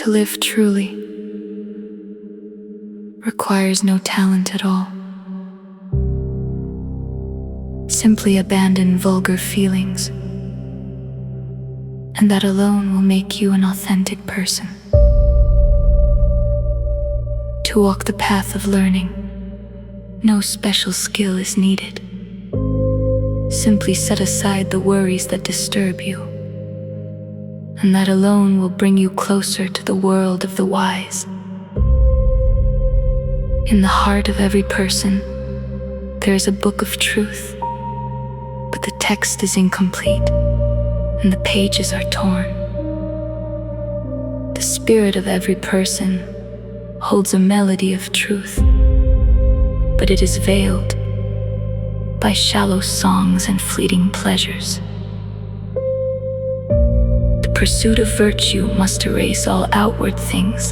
To live truly requires no talent at all. Simply abandon vulgar feelings, and that alone will make you an authentic person. To walk the path of learning, no special skill is needed. Simply set aside the worries that disturb you, and that alone will bring you closer to the world of the wise. In the heart of every person, there is a book of truth, but the text is incomplete, and the pages are torn. The spirit of every person holds a melody of truth, but it is veiled by shallow songs and fleeting pleasures. The pursuit of virtue must erase all outward things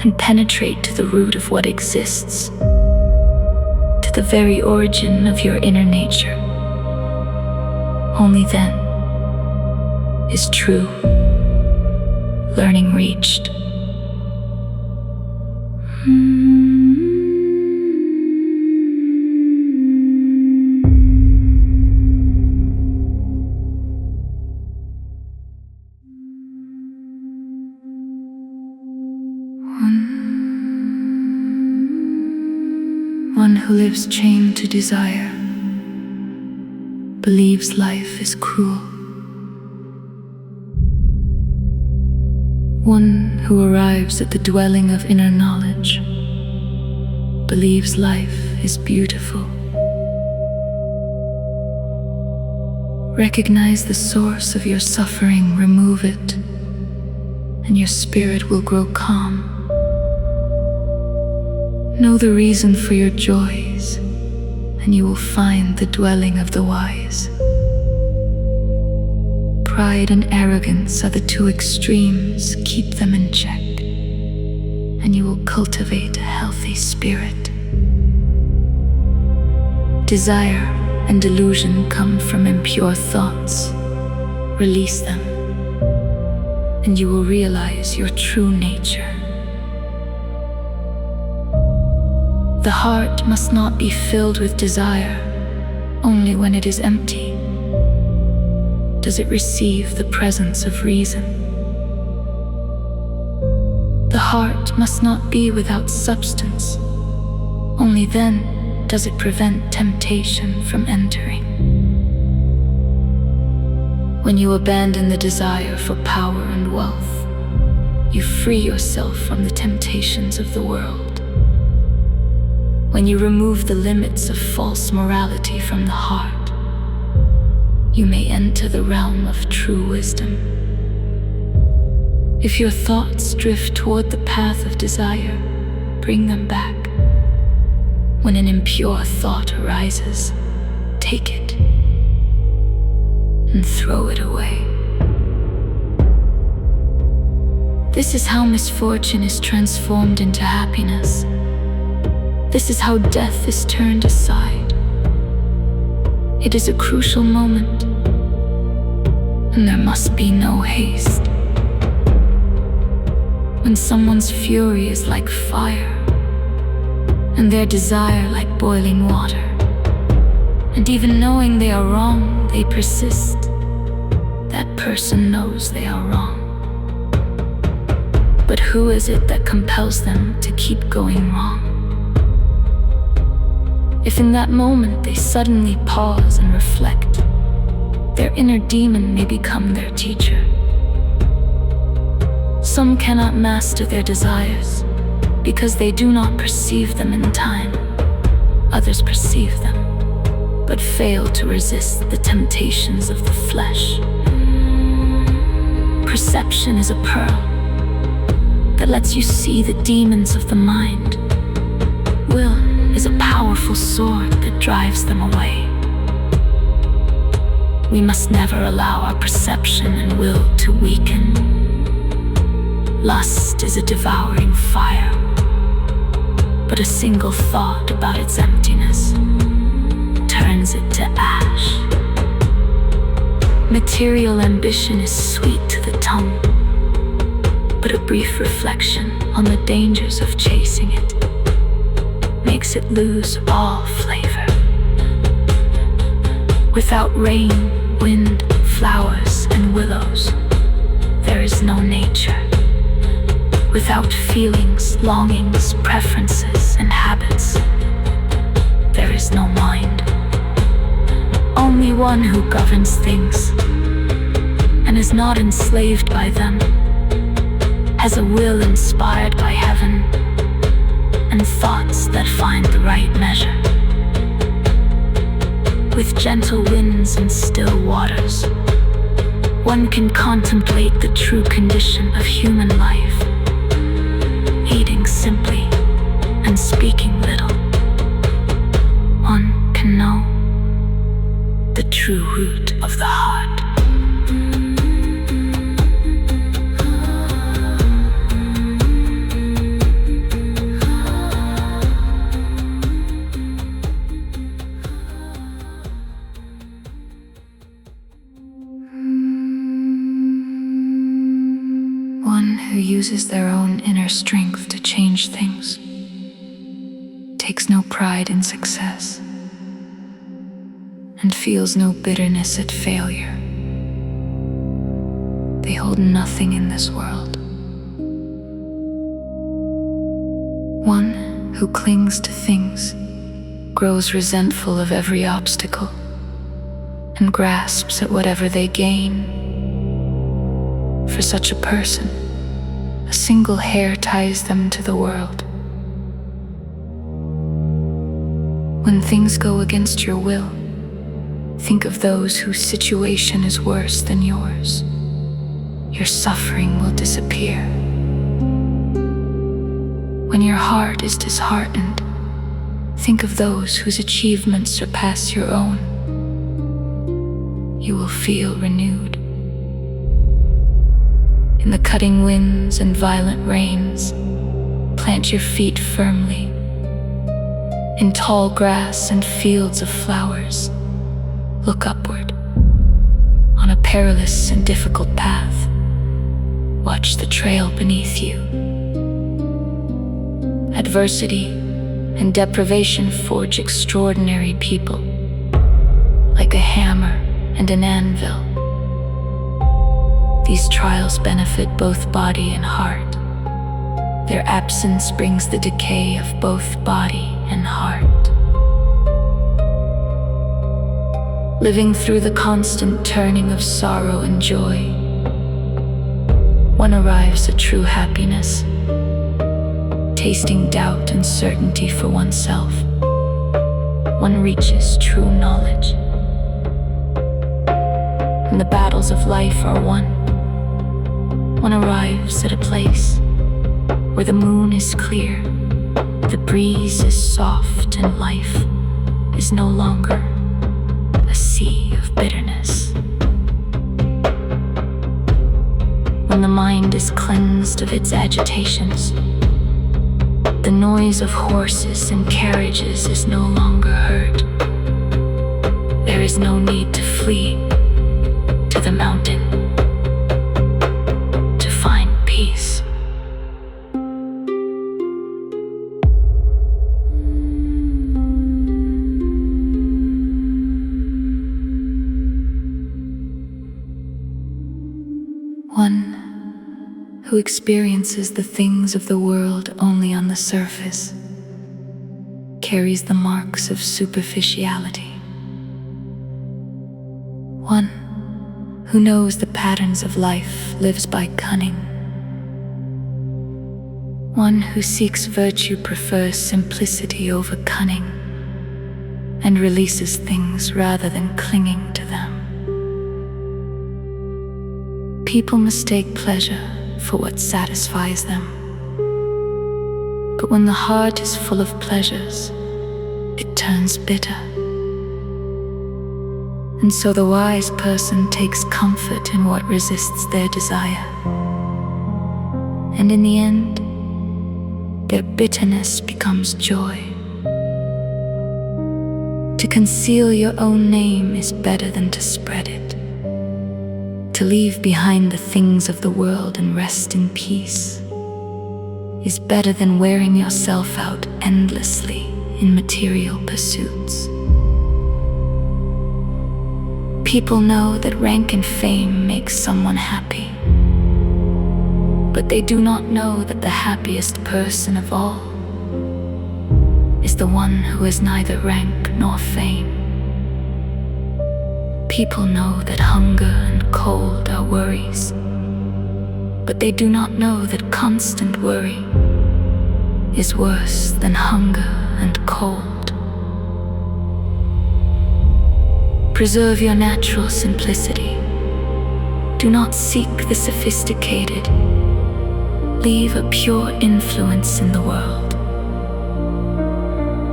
and penetrate to the root of what exists, to the very origin of your inner nature. Only then is true learning reached. One who lives chained to desire believes life is cruel. One who arrives at the dwelling of inner knowledge believes life is beautiful. Recognize the source of your suffering, remove it, and your spirit will grow calm. Know the reason for your joys, and you will find the dwelling of the wise. Pride and arrogance are the two extremes. Keep them in check, and you will cultivate a healthy spirit. Desire and delusion come from impure thoughts. Release them, and you will realize your true nature. The heart must not be filled with desire. Only when it is empty does it receive the presence of reason. The heart must not be without substance. Only then does it prevent temptation from entering. When you abandon the desire for power and wealth, you free yourself from the temptations of the world. When you remove the limits of false morality from the heart, you may enter the realm of true wisdom. If your thoughts drift toward the path of desire, bring them back. When an impure thought arises, take it and throw it away. This is how misfortune is transformed into happiness. This is how death is turned aside. It is a crucial moment, and there must be no haste. When someone's fury is like fire, and their desire like boiling water, and even knowing they are wrong, they persist, that person knows they are wrong. But who is it that compels them to keep going wrong? If in that moment they suddenly pause and reflect, their inner demon may become their teacher. Some cannot master their desires because they do not perceive them in time. Others perceive them, but fail to resist the temptations of the flesh. Perception is a pearl that lets you see the demons of the mind. Will is a powerful sword that drives them away. We must never allow our perception and will to weaken. Lust is a devouring fire, but a single thought about its emptiness turns it to ash. Material ambition is sweet to the tongue, but a brief reflection on the dangers of chasing it makes it lose all flavor. Without rain, wind, flowers, and willows, there is no nature. Without feelings, longings, preferences, and habits, there is no mind. Only one who governs things and is not enslaved by them, has a will inspired by heaven, and thoughts that find the right measure. With gentle winds and still waters, one can contemplate the true condition of human life, eating simply and speaking little. One can know the true root of the heart. One who uses their own inner strength to change things, takes no pride in success, and feels no bitterness at failure. They hold nothing in this world. One who clings to things, grows resentful of every obstacle, and grasps at whatever they gain. For such a person, a single hair ties them to the world. When things go against your will, think of those whose situation is worse than yours. Your suffering will disappear. When your heart is disheartened, think of those whose achievements surpass your own. You will feel renewed. In the cutting winds and violent rains, plant your feet firmly. In tall grass and fields of flowers, look upward. On a perilous and difficult path, watch the trail beneath you. Adversity and deprivation forge extraordinary people, like a hammer and an anvil. These trials benefit both body and heart. Their absence brings the decay of both body and heart. Living through the constant turning of sorrow and joy, one arrives at true happiness, tasting doubt and certainty for oneself. One reaches true knowledge. When the battles of life are won, one arrives at a place where the moon is clear, the breeze is soft, and life is no longer a sea of bitterness. When the mind is cleansed of its agitations, the noise of horses and carriages is no longer heard. There is no need to flee to the mountain to find peace. One who experiences the things of the world only on the surface carries the marks of superficiality. One who knows the patterns of life lives by cunning. One who seeks virtue prefers simplicity over cunning and releases things rather than clinging to them. People mistake pleasure for what satisfies them. But when the heart is full of pleasures, it turns bitter. And so the wise person takes comfort in what resists their desire. And in the end, their bitterness becomes joy. To conceal your own name is better than to spread it. To leave behind the things of the world and rest in peace is better than wearing yourself out endlessly in material pursuits. People know that rank and fame makes someone happy, but they do not know that the happiest person of all is the one who has neither rank nor fame. People know that hunger and cold are worries, but they do not know that constant worry is worse than hunger and cold. Preserve your natural simplicity. Do not seek the sophisticated. Leave a pure influence in the world.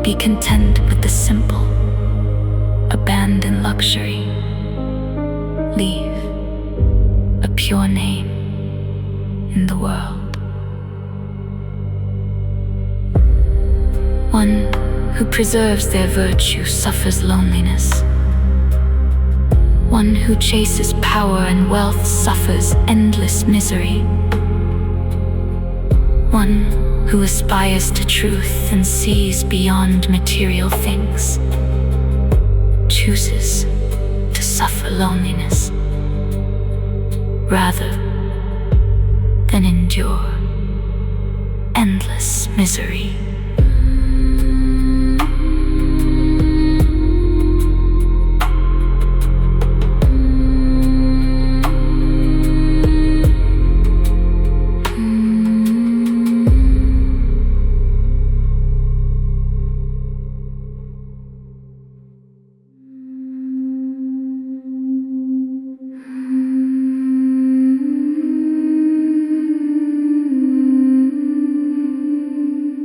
Be content with the simple. Abandon luxury. Leave a pure name in the world. One who preserves their virtue suffers loneliness. One who chases power and wealth suffers endless misery. One who aspires to truth and sees beyond material things chooses to suffer loneliness rather than endure endless misery.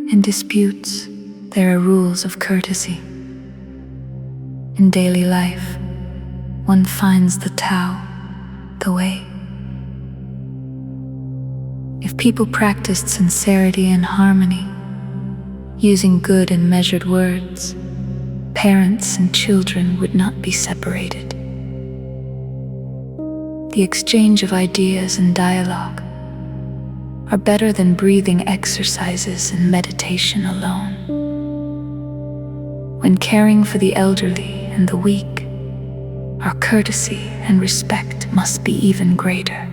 In disputes, there are rules of courtesy. In daily life, one finds the Tao, the way. If people practiced sincerity and harmony, using good and measured words, parents and children would not be separated. The exchange of ideas and dialogue are better than breathing exercises and meditation alone. When caring for the elderly and the weak, our courtesy and respect must be even greater.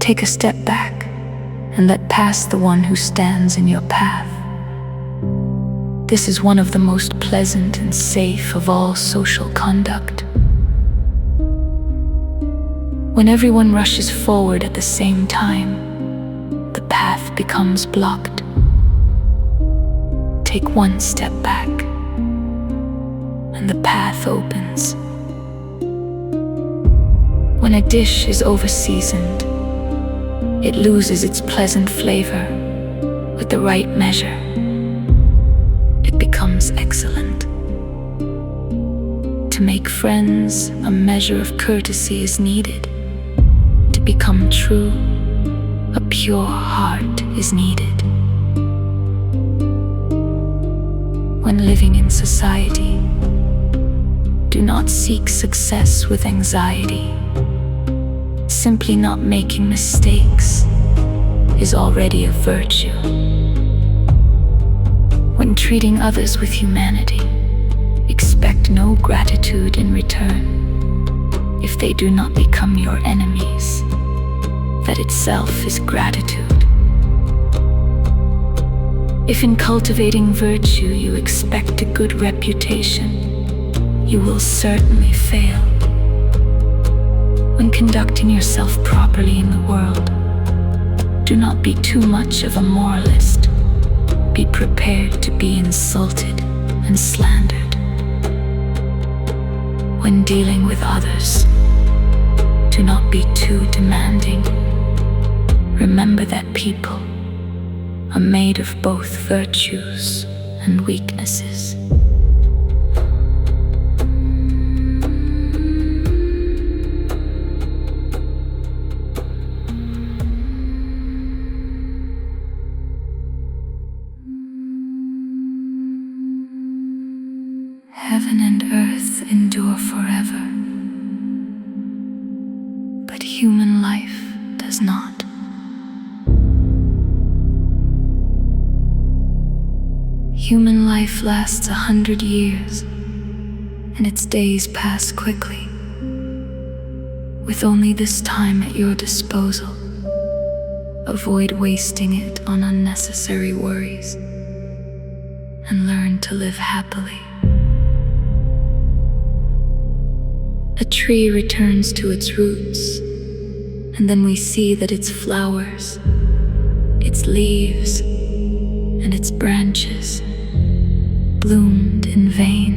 Take a step back and let pass the one who stands in your path. This is one of the most pleasant and safe of all social conduct. When everyone rushes forward at the same time, the path becomes blocked. Take one step back, and the path opens. When a dish is over-seasoned, it loses its pleasant flavor. With the right measure, it becomes excellent. To make friends, a measure of courtesy is needed. To become true, a pure heart is needed. When living in society, do not seek success with anxiety. Simply not making mistakes is already a virtue. When treating others with humanity, expect no gratitude in return. If they do not become your enemies, that itself is gratitude. If in cultivating virtue you expect a good reputation, you will certainly fail. When conducting yourself properly in the world, do not be too much of a moralist. Be prepared to be insulted and slandered. When dealing with others, do not be too demanding. Remember that people are made of both virtues and weaknesses. Heaven and earth endure forever, Human life does not. Human life lasts 100 years, and its days pass quickly. With only this time at your disposal, avoid wasting it on unnecessary worries, and learn to live happily. A tree returns to its roots, and then we see that its flowers, its leaves, and its branches bloomed in vain.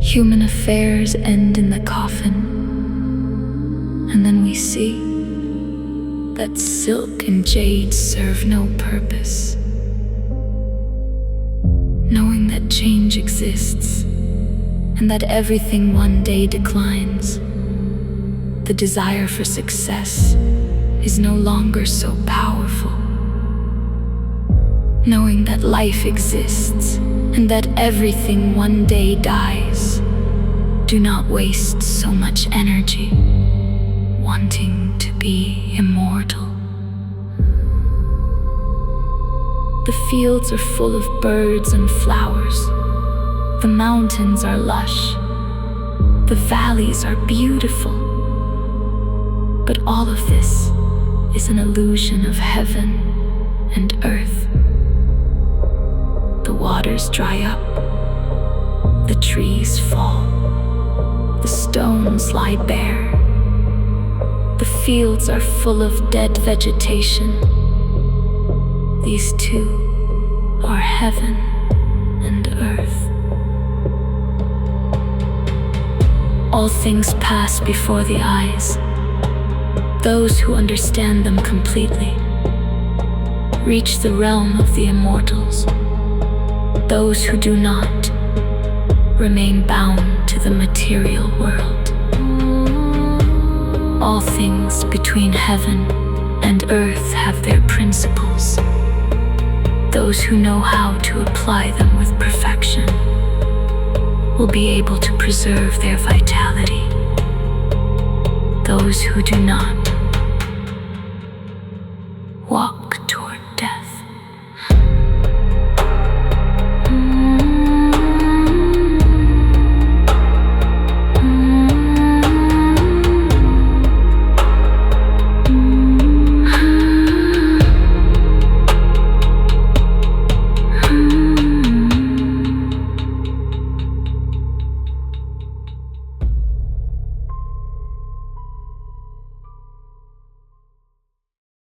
Human affairs end in the coffin, and then we see that silk and jade serve no purpose. Knowing that change exists, and that everything one day declines, the desire for success is no longer so powerful. Knowing that life exists, and that everything one day dies, do not waste so much energy wanting to be immortal. The fields are full of birds and flowers. The mountains are lush. The valleys are beautiful. But all of this is an illusion of heaven and earth. The waters dry up. The trees fall. The stones lie bare. The fields are full of dead vegetation. These two are heaven and earth. All things pass before the eyes. Those who understand them completely reach the realm of the immortals. Those who do not remain bound to the material world. All things between heaven and earth have their principles. Those who know how to apply them with perfection will be able to preserve their vitality. Those who do not